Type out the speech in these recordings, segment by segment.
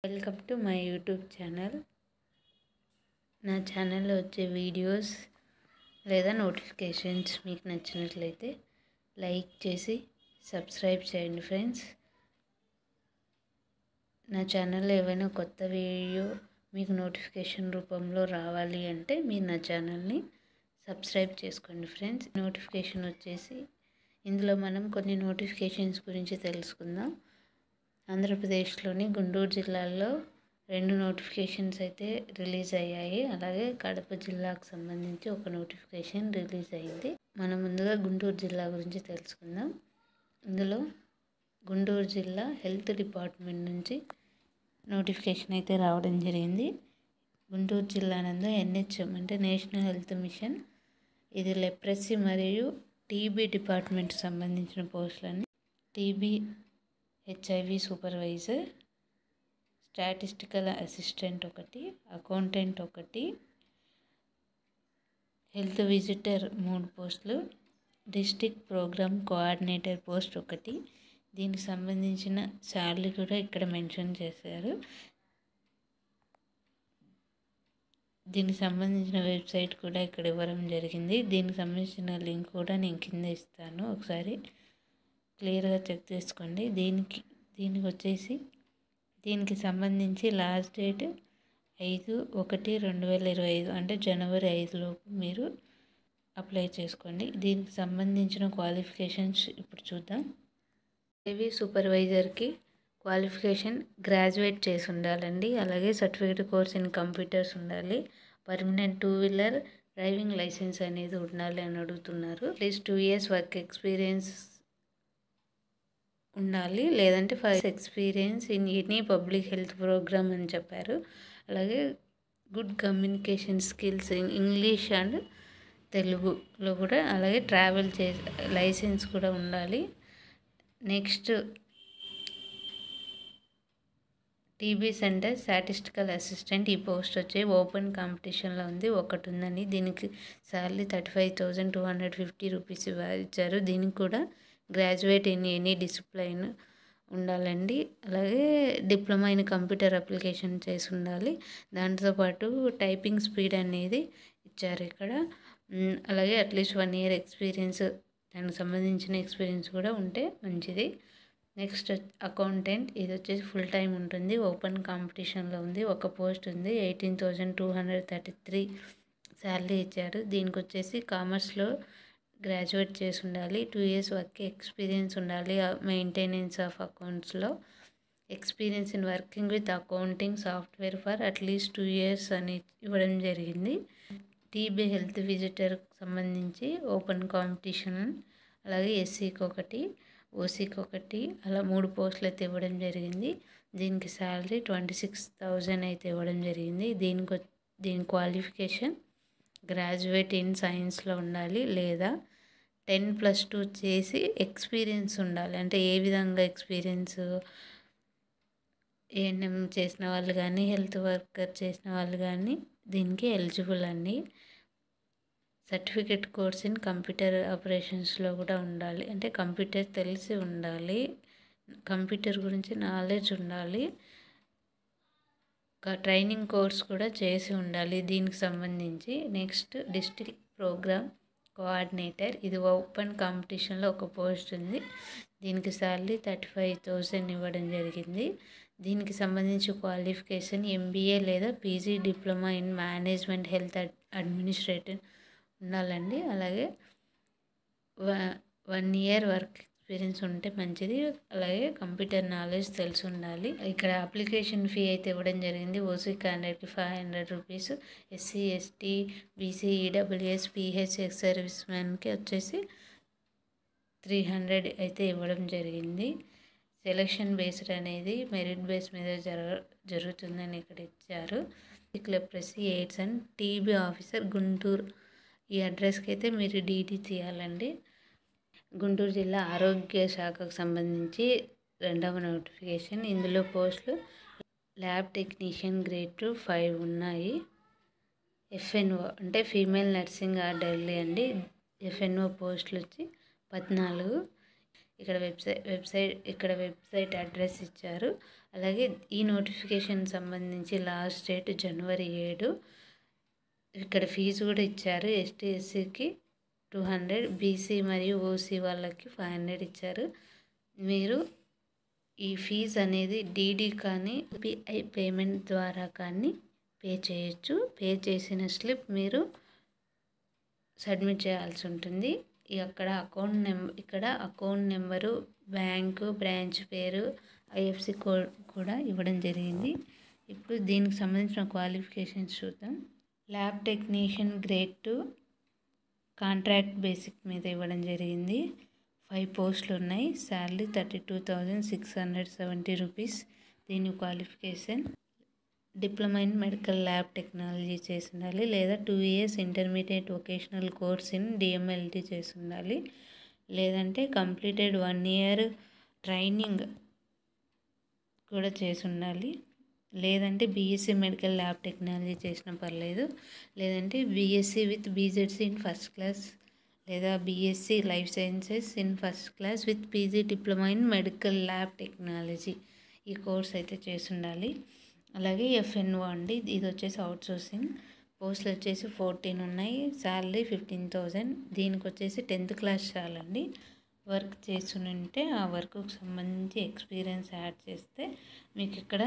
Welcome to my YouTube channel. నా ఛానల్లో వచ్చే వీడియోస్ లేదా నోటిఫికేషన్స్ మీకు నచ్చినట్లయితే లైక్ చేసి సబ్స్క్రైబ్ చేయండి ఫ్రెండ్స్. నా ఛానల్లో ఏవైనా కొత్త వీడియో మీకు నోటిఫికేషన్ రూపంలో రావాలి అంటే మీరు నా ఛానల్ని సబ్స్క్రైబ్ చేసుకోండి ఫ్రెండ్స్. నోటిఫికేషన్ వచ్చేసి ఇందులో మనం కొన్ని నోటిఫికేషన్స్ గురించి తెలుసుకుందాం. ఆంధ్రప్రదేశ్లోని గుంటూరు జిల్లాలో 2 నోటిఫికేషన్స్ అయితే రిలీజ్ అయ్యాయి. అలాగే కడప జిల్లాకు సంబంధించి ఒక నోటిఫికేషన్ రిలీజ్ అయింది. మనం ముందుగా గుంటూరు జిల్లా గురించి తెలుసుకుందాం. ఇందులో గుంటూరు జిల్లా హెల్త్ డిపార్ట్మెంట్ నుంచి నోటిఫికేషన్ అయితే రావడం జరిగింది. గుంటూరు జిల్లా నందు NHM అంటే నేషనల్ హెల్త్ మిషన్, ఇది లెప్రసీ మరియు టీబీ డిపార్ట్మెంట్ సంబంధించిన పోస్టులని TB HIV supervisor, statistical assistant ఒకటి, అకౌంటెంట్ ఒకటి, హెల్త్ విజిటర్ 3 పోస్టులు, డిస్ట్రిక్ట్ ప్రోగ్రామ్ కోఆర్డినేటర్ పోస్ట్ ఒకటి. దీనికి సంబంధించిన శాలరీ కూడా ఇక్కడ మెన్షన్ చేశారు. దీనికి సంబంధించిన వెబ్సైట్ కూడా ఇక్కడ ఇవ్వడం జరిగింది. దీనికి సంబంధించిన లింక్ కూడా నేను కింద ఇస్తాను, ఒకసారి క్లియర్గా చెక్ చేసుకోండి. దీనికి సంబంధించి లాస్ట్ డేట్ 5/1/2025 అంటే జనవరి 5 లోపు మీరు అప్లై చేసుకోండి. దీనికి సంబంధించిన క్వాలిఫికేషన్స్ ఇప్పుడు చూద్దాం. ఏవి సూపర్వైజర్కి క్వాలిఫికేషన్ గ్రాడ్యుయేట్ చేసి ఉండాలండి. అలాగే సర్టిఫికేట్ కోర్స్ ఇన్ కంప్యూటర్స్ ఉండాలి. పర్మనెంట్ 2 వీలర్ డ్రైవింగ్ లైసెన్స్ అనేది ఉండాలి అని అడుగుతున్నారు. అట్లీస్ట్ 2 years వర్క్ ఎక్స్పీరియన్స్ ఉండాలి, లేదంటే 5 years experience in any public health program అని చెప్పారు. అలాగే good communication skills in English and తెలుగులో కూడా, అలాగే ట్రావెల్ లైసెన్స్ కూడా ఉండాలి. Next TB centre statistical assistant, ఈ పోస్ట్ వచ్చి ఓపెన్ కాంపిటీషన్లో ఉంది, ఒకటి ఉందని. దీనికి శాలరీ 35,250 రూపీస్ ఇచ్చారు. దీనికి కూడా గ్రాడ్యుయేట్ ఇన్ ఎనీ డిసిప్లైన్ ఉండాలండి. అలాగే డిప్లొమా ఇన్ కంప్యూటర్ అప్లికేషన్ చేసి ఉండాలి. దాంతోపాటు టైపింగ్ స్పీడ్ అనేది ఇచ్చారు ఇక్కడ. అలాగే అట్లీస్ట్ 1 year ఎక్స్పీరియన్స్, దానికి సంబంధించిన ఎక్స్పీరియన్స్ కూడా ఉంటే మంచిది. నెక్స్ట్ అకౌంటెంట్, ఇది వచ్చేసి ఫుల్ టైం ఉంటుంది, ఓపెన్ కాంపిటీషన్లో ఉంది, ఒక పోస్ట్ ఉంది. 18,233 శాలరీ ఇచ్చారు. దీనికి వచ్చేసి కామర్స్లో గ్రాడ్యుయేట్ చేసి ఉండాలి, 2 years వర్క్ ఎక్స్పీరియన్స్ ఉండాలి. మెయింటెనెన్స్ ఆఫ్ అకౌంట్స్లో experience in working with accounting software for at least 2 years అని ఇవ్వడం జరిగింది. టీబీ హెల్త్ విజిటర్కి సంబంధించి ఓపెన్ కాంపిటీషన్, అలాగే SCకి ఒకటి, OCకి ఒకటి, అలా 3 పోస్టులు అయితే ఇవ్వడం జరిగింది. దీనికి శాలరీ 26,000 అయితే ఇవ్వడం జరిగింది. దీని క్వాలిఫికేషన్ గ్రాడ్యుయేట్ ఇన్ సైన్స్లో ఉండాలి, లేదా 10+2 చేసి ఎక్స్పీరియన్స్ ఉండాలి. అంటే ఏ విధంగా ఎక్స్పీరియన్స్, ANM చేసిన వాళ్ళు కానీ, హెల్త్ వర్కర్ చేసిన వాళ్ళు కానీ దీనికి ఎలిజిబుల్ అండి. సర్టిఫికేట్ కోర్స్ ఇన్ కంప్యూటర్ ఆపరేషన్స్లో కూడా ఉండాలి, అంటే కంప్యూటర్ తెలిసి ఉండాలి, కంప్యూటర్ గురించి నాలెడ్జ్ ఉండాలి. ట్రైనింగ్ కోర్స్ కూడా చేసి ఉండాలి దీనికి సంబంధించి. నెక్స్ట్ డిస్ట్రిక్ట్ ప్రోగ్రామ్ కోఆర్డినేటర్, ఇది ఓపెన్ కాంపిటీషన్లో ఒక పోస్ట్ ఉంది. దీనికి శాలరీ 35,000 ఇవ్వడం జరిగింది. దీనికి సంబంధించి క్వాలిఫికేషన్ MBA లేదా PG diploma in management health administrative ఉండాలండి. అలాగే 1 year వర్క్ ఎక్స్పీరియన్స్ ఉంటే మంచిది. అలాగే కంప్యూటర్ నాలెడ్జ్ తెలిసి ఉండాలి. ఇక్కడ అప్లికేషన్ ఫీ అయితే ఇవ్వడం జరిగింది. OC క్యాండిడేట్కి 500 rupees, SC ST BC EWS PH ex service మ్యాన్కి వచ్చేసి 300 అయితే ఇవ్వడం జరిగింది. సెలక్షన్ బేస్డ్ అనేది మెరిట్ బేస్ మీద జరుగుతుందని ఇక్కడ ఇచ్చారు. Leprosy AIDS and TB officer Guntur, ఈ అడ్రస్కి అయితే మీరు DD తీయాలండి. గుంటూరు జిల్లా ఆరోగ్య శాఖకు సంబంధించి 2వ నోటిఫికేషన్. ఇందులో పోస్టులు ల్యాబ్ టెక్నీషియన్ గ్రేడ్ 2 5 ఉన్నాయి. FNO అంటే ఫీమేల్ నర్సింగ్ ఆర్డర్లీ అండి. FNO పోస్టులు వచ్చి 14. ఇక్కడ వెబ్సైట్ అడ్రస్ ఇచ్చారు. అలాగే ఈ నోటిఫికేషన్ సంబంధించి లాస్ట్ డేట్ జనవరి 7. ఇక్కడ ఫీజు కూడా ఇచ్చారు. ఎస్టీ ఎస్సీకి 200, బీసీ మరియు ఓసీ వాళ్ళకి 500 ఇచ్చారు. మీరు ఈ ఫీజు అనేది డీడీ కానీ యూపీఐ పేమెంట్ ద్వారా కానీ పే చేయొచ్చు. పే చేసిన స్లిప్ మీరు సబ్మిట్ చేయాల్సి ఉంటుంది. ఇక్కడ అకౌంట్ నెంబరు, బ్యాంకు, బ్రాంచ్ పేరు, ఐఎఫ్సి కోడ్ కూడా ఇవ్వడం జరిగింది. ఇప్పుడు దీనికి సంబంధించిన క్వాలిఫికేషన్స్ చూద్దాం. Lab technician grade 2 contract basic మీద ఇవ్వడం జరిగింది. 5 పోస్టులు ఉన్నాయి. Salary 32,670 rupees. దీని qualification diploma in medical lab technology చేసి ఉండాలి, లేదా 2 years intermediate vocational course in DMLT చేసి ఉండాలి, లేదంటే కంప్లీటెడ్ 1 year ట్రైనింగ్ కూడా చేసి ఉండాలి, లేదంటే బీఎస్సీ మెడికల్ ల్యాబ్ టెక్నాలజీ చేసినా పర్లేదు, లేదంటే BSc with BZC in first class, లేదా BSc life sciences in first class with PG diploma in medical lab technology ఈ కోర్స్ అయితే చేసి ఉండాలి. అలాగే ఎఫ్ఎన్ఓ అండి, ఇది వచ్చేసి అవుట్ సోర్సింగ్. పోస్టులు వచ్చేసి 14 ఉన్నాయి. శాలరీ 15,000. దీనికి వచ్చేసి 10th క్లాస్ చాలండి. వర్క్ చేస్తుంటే ఆ వర్క్కి సంబంధించి ఎక్స్పీరియన్స్ యాడ్ చేస్తే మీకు ఇక్కడ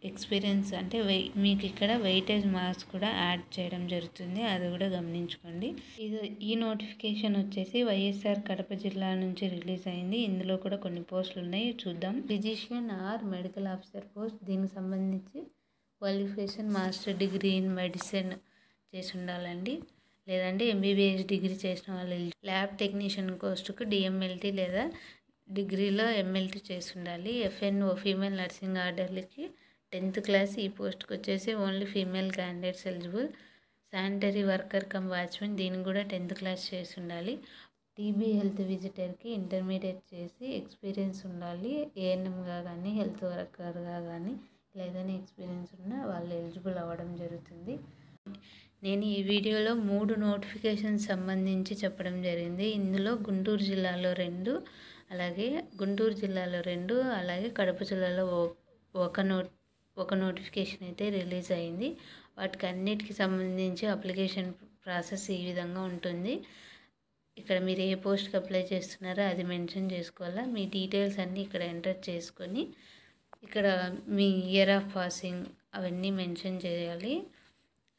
ఎక్స్పీరియన్స్ అంటే మీకు ఇక్కడ వెయిటేజ్ మార్క్స్ కూడా యాడ్ చేయడం జరుగుతుంది. అది కూడా గమనించుకోండి. ఈ నోటిఫికేషన్ వచ్చేసి వైఎస్ఆర్ కడప జిల్లా నుంచి రిలీజ్ అయింది. ఇందులో కూడా కొన్ని పోస్టులు ఉన్నాయి, చూద్దాం. Physician are medical officer post. దీనికి సంబంధించి qualification master degree in medicine చేసి ఉండాలండి, లేదంటే ఎంబీబీఎస్ డిగ్రీ చేసిన వాళ్ళు. ల్యాబ్ టెక్నీషియన్ పోస్టుకు డిఎంఎల్టీ లేదా డిగ్రీలో ఎంఎల్టీ చేసి ఉండాలి. ఎఫ్ఎన్ఓ ఫీమేల్ నర్సింగ్ ఆర్డర్లకి 10th క్లాస్. ఈ పోస్ట్కి వచ్చేసి only female candidates eligible. Sanitary worker cum watchman, దీనికి కూడా 10th క్లాస్ చేసి ఉండాలి. టీబీ హెల్త్ విజిటర్కి ఇంటర్మీడియట్ చేసి ఎక్స్పీరియన్స్ ఉండాలి. ఏఎన్ఎంగా కానీ హెల్త్ వర్కర్గా కానీ ఏదైనా ఎక్స్పీరియన్స్ ఉన్నా వాళ్ళు ఎలిజిబుల్ అవ్వడం జరుగుతుంది. నేను ఈ వీడియోలో 3 నోటిఫికేషన్స్ సంబంధించి చెప్పడం జరిగింది. ఇందులో గుంటూరు జిల్లాలో 2, అలాగే కడప జిల్లాలో ఒక నోటిఫికేషన్ అయితే రిలీజ్ అయింది. వాటికి అన్నిటికి సంబంధించి అప్లికేషన్ ప్రాసెస్ ఈ విధంగా ఉంటుంది. ఇక్కడ మీరు ఏ పోస్ట్కి అప్లై చేస్తున్నారో అది మెన్షన్ చేసుకోవాలా. మీ డీటెయిల్స్ అన్నీ ఇక్కడ ఎంటర్ చేసుకొని ఇక్కడ మీ ఇయర్ ఆఫ్ పాసింగ్ అవన్నీ మెన్షన్ చేయాలి.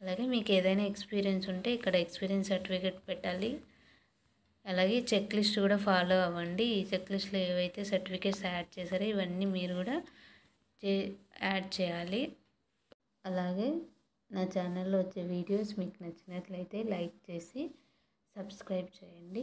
అలాగే మీకు ఏదైనా ఎక్స్పీరియన్స్ ఉంటే ఇక్కడ ఎక్స్పీరియన్స్ సర్టిఫికేట్ పెట్టాలి. అలాగే చెక్ లిస్ట్ కూడా ఫాలో అవ్వండి. ఈ చెక్ లిస్ట్లో ఏవైతే సర్టిఫికేట్స్ యాడ్ చేశారో ఇవన్నీ మీరు కూడా యాడ్ చేయాలి. అలాగే నా ఛానల్లో వచ్చే వీడియోస్ మీకు నచ్చినట్లయితే లైక్ చేసి సబ్స్క్రైబ్ చేయండి.